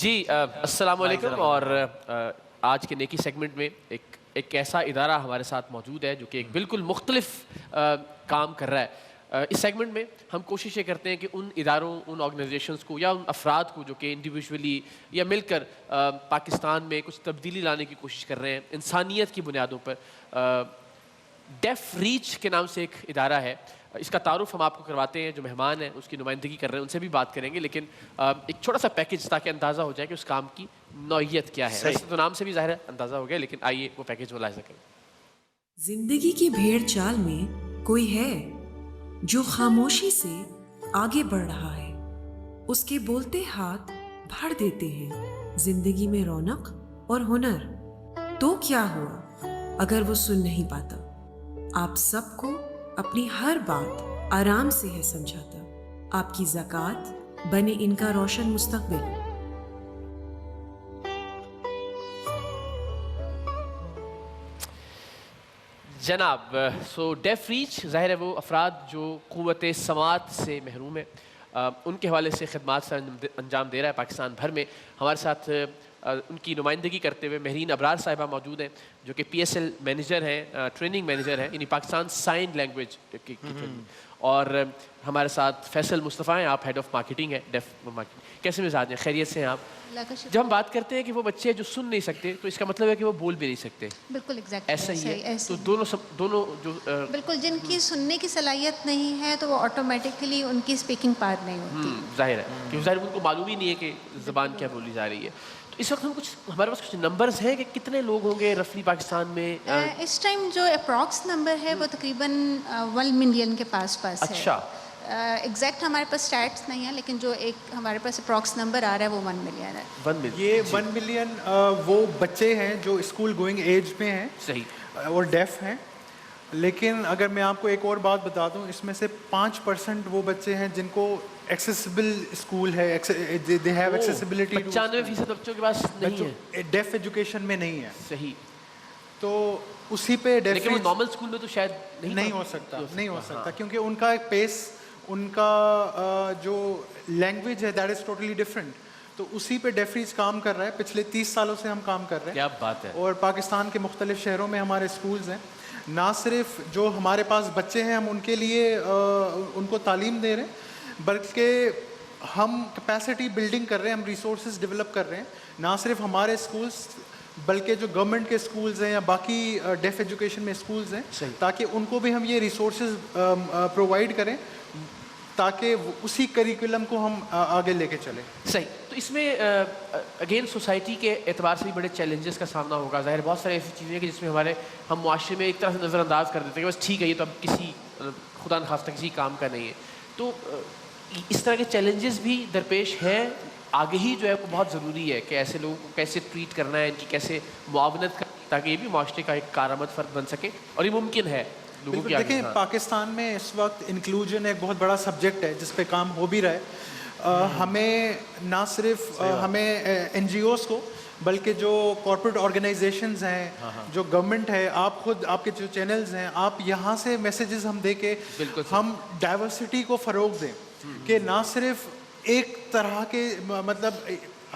جی السلام علیکم. اور آج کے نیکی سیگمنٹ میں ایک ایسا ادارہ ہمارے ساتھ موجود ہے جو کہ ایک بالکل مختلف کام کر رہا ہے. اس سیگمنٹ میں ہم کوشش یہ کرتے ہیں کہ ان اداروں، ان آرگنائزیشنز کو یا ان افراد کو جو کہ انڈیویجولی یا مل کر پاکستان میں کچھ تبدیلی لانے کی کوشش کر رہے ہیں انسانیت کی بنیادوں پر. ڈیف ریچ کے نام سے ایک ادارہ ہے. اس کا تعارف ہم آپ کو کرواتے ہیں. جو مہمان ہیں اس کی نمائندگی کر رہے ہیں ان سے بھی بات کریں گے، لیکن ایک چھوٹا سا پیکج تاکہ اندازہ ہو جائے کہ اس کام کی نوعیت کیا ہے. ویسے تو نام سے بھی ظاہر ہے اندازہ ہو گیا، لیکن آئیے وہ پیکج ملاحظہ کریں. زندگی کی بھیڑ چال میں کوئی ہے جو خاموشی سے آگے بڑھ رہا ہے. اس کے بولتے ہاتھ بھر دیتے ہیں زندگی میں رونق اور ہنر. تو کیا ہوا اگر وہ سن نہیں پاتا؟ آپ سب کو اپنی ہر بات آرام سے ہے سمجھاتا. آپ کی زکوٰۃ بنے ان کا روشن مستقبل. جناب، سو ڈیف ریچ ظاہر ہے وہ افراد جو قوت سماعت سے محروم ہیں، ان کے حوالے سے خدمات سے انجام دے رہا ہے پاکستان بھر میں. ہمارے ساتھ ان کی نمائندگی کرتے ہوئے مہرین ابرار صاحبہ موجود ہیں جو کہ پی ایس ایل مینیجر ہیں، ٹریننگ مینیجر ہیں، یعنی پاکستان سائن لینگویج کی ٹریننگ. اور ہمارے ساتھ فیصل مصطفیٰ ہیں، آپ ہیڈ آف مارکیٹنگ ہیں ڈیف مارکیٹنگ. کیسے مزاج ہیں؟ خیریت سے ہیں آپ؟ جب ہم بات کرتے ہیں کہ وہ بچے جو سن نہیں سکتے تو اس کا مطلب ہے کہ وہ بول بھی نہیں سکتے. بالکل ایگزیکٹ ایسا ہی ہے. تو دونوں جو بالکل جن کی سننے کی صلاحیت نہیں ہے تو وہ آٹومیٹکلی ان کی اسپیکنگ پارٹ نہیں ہوتی. ظاہر ہے کہ ظاہر ان کو معلوم ہی نہیں ہے کہ زبان کیا بولی جا رہی ہے. تو اس وقت ہمارے پاس کچھ نمبرز ہیں کہ کتنے لوگ ہوں گے رفلی پاکستان میں؟ اس ٹائم جو اپروکس نمبر ہے وہ تقریباً 1 ملین کے پاس ہے. اچھا. ایگزیکٹ ہمارے پاس اسٹیٹس نہیں ہیں، لیکن جو ایک ہمارے پاس اپروکس نمبر آ رہا ہے وہ 1 ملین ہے. 1 ملین. یہ 1 ملین وہ بچے ہیں جو اسکول گوئنگ ایج میں ہیں. صحیح. اور ڈیف ہیں. لیکن اگر میں آپ کو ایک اور بات بتا دوں، اس میں سے 5% وہ بچے ہیں جن کو ایکسیسیبل اسکول ہے. They have accessibility. 95% بچوں کے پاس نہیں ہے، ڈیف ایجوکیشن میں نہیں ہے. صحیح. تو اسی پہ ڈیف. لیکن وہ نارمل اسکول میں تو شاید نہیں ہو سکتا کیونکہ ان کا ایک پیس، ان کا جو لینگویج ہے دیٹ از ٹوٹلی ڈفرینٹ. تو اسی پہ ڈیف ریچ کام کر رہا ہے. پچھلے 30 سالوں سے ہم کام کر رہے ہیں. کیا بات ہے. اور پاکستان کے مختلف شہروں میں ہمارے اسکولز ہیں. نہ صرف جو ہمارے پاس بچے ہیں ہم ان کے لیے ان کو تعلیم دے رہے ہیں، بلکہ ہم کیپیسٹی بلڈنگ کر رہے ہیں، ہم ریسورسز ڈیولپ کر رہے ہیں. نہ صرف ہمارے اسکولس بلکہ جو گورنمنٹ کے اسکولز ہیں یا باقی ڈیف ایجوکیشن میں اسکولز ہیں، تاکہ ان کو بھی ہم یہ ریسورسز پرووائڈ کریں تاکہ اسی کریکولم کو ہم آگے لے کے چلیں. صحیح. تو اس میں اگین سوسائٹی کے اعتبار سے بھی بڑے چیلنجز کا سامنا ہوگا. ظاہر بہت سارے ایسی چیزیں ہیں کہ جس میں ہم معاشرے میں ایک طرح سے نظر انداز کر دیتے ہیں کہ بس ٹھیک ہے یہ تو اب کسی خدا نخواستہ کسی کام کا نہیں ہے. تو اس طرح کے چیلنجز بھی درپیش ہیں. آگہی جو ہے وہ بہت ضروری ہے کہ ایسے لوگوں کو کیسے ٹریٹ کرنا ہے، ان کی کیسے معاونت کرنا ہے تاکہ یہ بھی معاشرے کا ایک کارآمد فرد بن سکے. اور یہ ممکن ہے. دیکھیں پاکستان میں اس وقت انکلوژن ایک بہت بڑا سبجیکٹ ہے جس پہ کام ہو بھی رہا ہے. ہمیں نہ صرف ہمیں این جی اوز کو بلکہ جو کارپوریٹ آرگنائزیشنز ہیں، جو گورنمنٹ ہے، آپ خود آپ کے جو چینلز ہیں، آپ یہاں سے میسیجز ہم دے کے ہم ڈائیورسٹی کو فروغ دیں کہ نہ صرف ایک طرح کے مطلب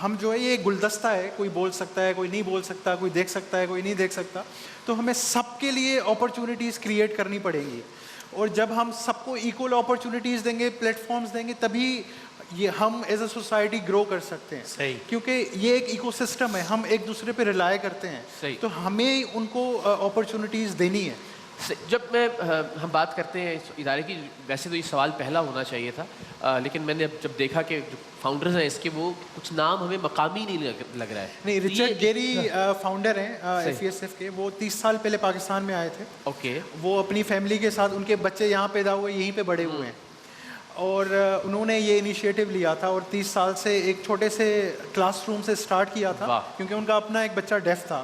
ہم جو ہے یہ گلدستہ ہے، کوئی بول سکتا ہے، کوئی نہیں بول سکتا، کوئی دیکھ سکتا ہے، کوئی نہیں دیکھ سکتا. تو ہمیں سب کے لیے اپرچونیٹیز کریٹ کرنی پڑیں گی. اور جب ہم سب کو ایکول اپرچونیٹیز دیں گے، پلیٹ فارمز دیں گے، تبھی یہ ہم ایز اے سوسائٹی گرو کر سکتے ہیں. صحیح. کیونکہ یہ ایک ایکو سسٹم ہے، ہم ایک دوسرے پہ ریلائی کرتے ہیں. صحیح. تو ہمیں ان کو اپرچونیٹیز دینی ہے. جب ہم بات کرتے ہیں اس ادارے کی، ویسے تو یہ سوال پہلا ہونا چاہیے تھا، لیکن میں نے جب دیکھا کہ جو فاؤنڈرز ہیں اس کے وہ کچھ نام ہمیں مقامی نہیں لگ رہا ہے. نہیں، رچرڈ گیری فاؤنڈر ہیں ایف ای ایس ایف کے. وہ 30 سال پہلے پاکستان میں آئے تھے. اوکے. وہ اپنی فیملی کے ساتھ، ان کے بچے یہاں پیدا ہوئے، یہیں پہ بڑے ہوئے ہیں. اور انہوں نے یہ انیشیٹو لیا تھا اور 30 سال سے ایک چھوٹے سے کلاس روم سے اسٹارٹ کیا تھا کیونکہ ان کا اپنا ایک بچہ ڈیف تھا.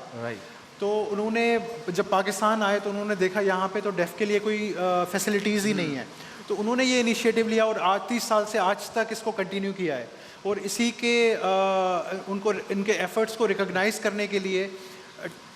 تو انہوں نے جب پاکستان آئے تو انہوں نے دیکھا یہاں پہ تو ڈیف کے لیے کوئی فیسلٹیز ہی نہیں ہے. تو انہوں نے یہ انیشیٹو لیا اور آج 30 سال سے آج تک اس کو کنٹینیو کیا ہے. اور اسی کے ان کے ایفرٹس کو ریکگنائز کرنے کے لیے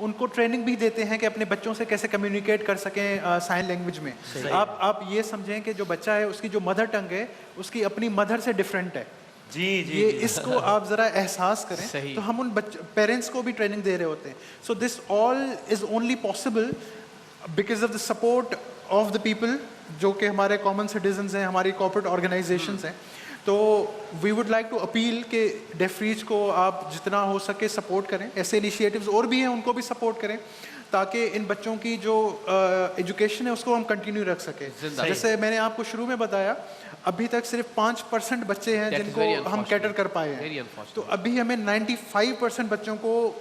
ان کو ٹریننگ بھی دیتے ہیں کہ اپنے بچوں سے کیسے کمیونیکیٹ کر سکیں سائن لینگویج میں. آپ یہ سمجھیں کہ جو بچہ ہے اس کی جو مدر ٹنگ ہے اس کی اپنی مدر سے ڈفرینٹ ہے. یہ اس کو آپ ذرا احساس کریں. تو ہم ان پیرنٹس کو بھی ٹریننگ دے رہے ہوتے ہیں. So this all is only possible because of the support of the people جو کہ ہمارے کامن سٹیزنز ہیں, ہماری کارپوریٹ آرگنائزیشنز ہیں. تو we would like to appeal کہ ڈیف ریچ کو آپ جتنا ہو سکے سپورٹ کریں. ایسے انیشیٹوز اور بھی ہیں ان کو بھی سپورٹ کریں تاکہ ان بچوں کی جو ایجوکیشن ہے اس کو ہم کنٹینیو رکھ سکیں. جیسے میں نے آپ کو شروع میں بتایا ابھی تک صرف 5% بچے ہیں جن کو ہم کیٹر کر پائے ہیں. تو ابھی ہمیں 95% بچوں کو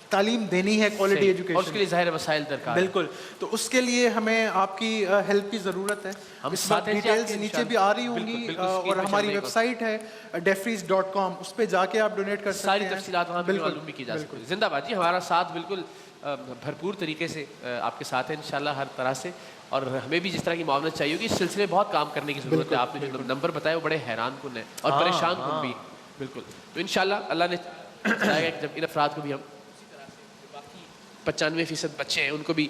تعلیم دینی ہے, کوالٹی ایجوکیشن. اس کے لیے ظاہر وسائل درکار. بالکل. تو اس کے لیے ہمیں آپ کی ہیلپ کی ضرورت ہے. اس بات ڈیٹیلز نیچے بھی آ رہی ہوں گی اور ہماری ویب سائٹ ہے deafreach.com, اس پہ جا کے آپ ڈونیٹ کر سکتے ہیں. ساری تفصیلات وہاں پہ معلوم بھی کی جا سکتی ہے. زندہ باد جی, ہمارا ساتھ بالکل بھرپور طریقے سے آپ کے ساتھ ہے انشاءاللہ ہر طرح سے, اور ہمیں بھی جس طرح کی معاونت چاہیے ہوگی اس سلسلے میں بہت کام کرنے کی ضرورت ہے. آپ نے جو نمبر بتایا وہ بڑے حیران کن ہیں اور پریشان کن بھی. بالکل. تو انشاءاللہ اللہ نے چاہا کہ جب ان افراد کو بھی ہم 95% بچے ہیں ان کو بھی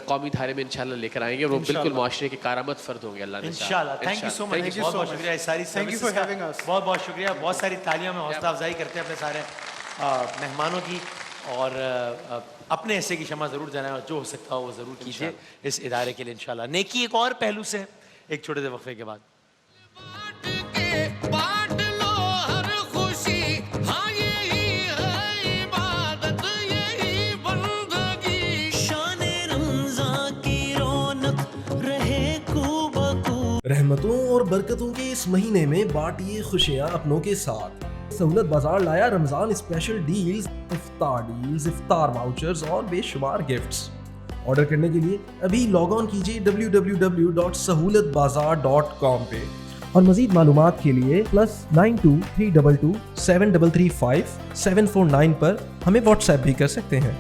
قومی دھارے میں انشاءاللہ لے کر آئیں گے, وہ بالکل معاشرے کے کارآمد فرد ہوں گے اللہ نے انشاءاللہ. تھینک یو سو مچ, بہت بہت شکریہ ساری سروسز کا, بہت بہت شکریہ. بہت ساری تالیاں میں حوصلہ افزائی کرتے ہیں اپنے سارے مہمانوں کی, اور اپنے حصے کی شمع ضرور جلائیں اور جو ہو سکتا ہو وہ ضرور کیجیے اس ادارے کے لیے انشاءاللہ. نیکی ایک اور پہلو سے ایک چھوٹے سے وقفے کے بعد. رحمتوں اور برکتوں کے اس مہینے میں بانٹیے خوشیاں اپنوں کے ساتھ. سہولت بازار لایا رمضان اسپیشل ڈیلز, افطار واؤچرز اور بے شمار گفٹس. آرڈر کرنے کے لیے ابھی لاگ آن کیجیے www.sahulatbazaar.com پہ, اور مزید معلومات کے لیے +92 322 7335 749 پر ہمیں واٹس ایپ بھی کر سکتے ہیں.